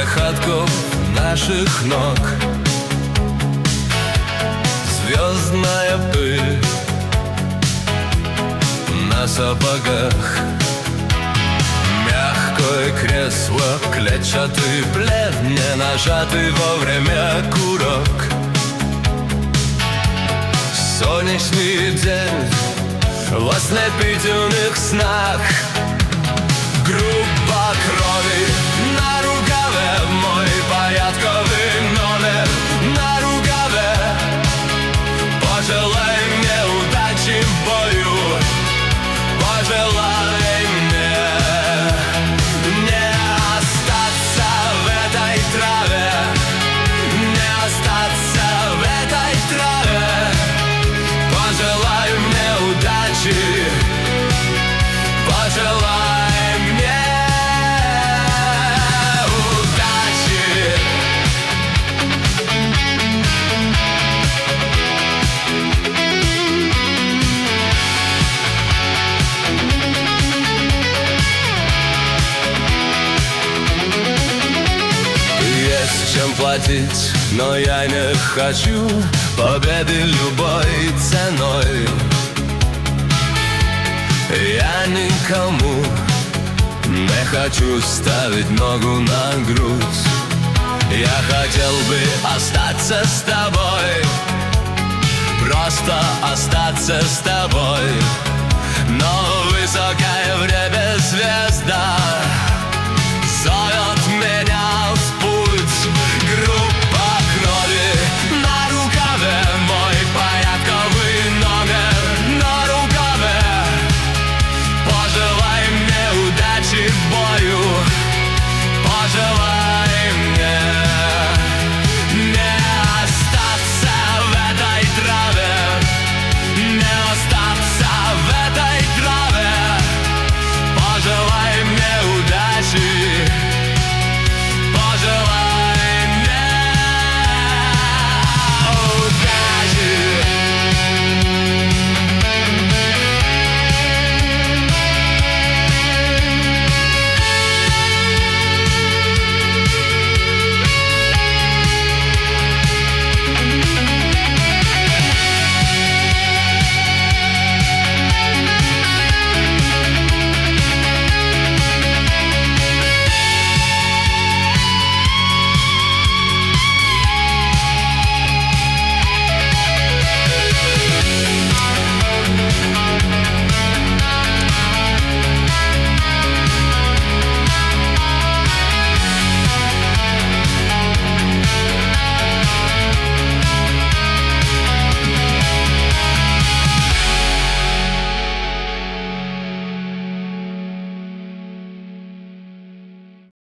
хотков наших ног. Звездная пыль на сапогах, мягкое кресло, клетчатый плед, не нажатый вовремя курок. Сонячный день в ослепительных снах, группа крови на рукаве, мой порядковый номер на рукаве. Пожелай мне удачи в бою, пожелай мне не остаться в этой траве, не остаться в этой траве. Пожелай мне удачи, пожелай мне удачи. Есть чем платить, но я не хочу победы любой ценой. Я никому не хочу ставить ногу на грудь. Я хотел бы остаться с тобой, просто остаться с тобой. Но высокая в небе звезда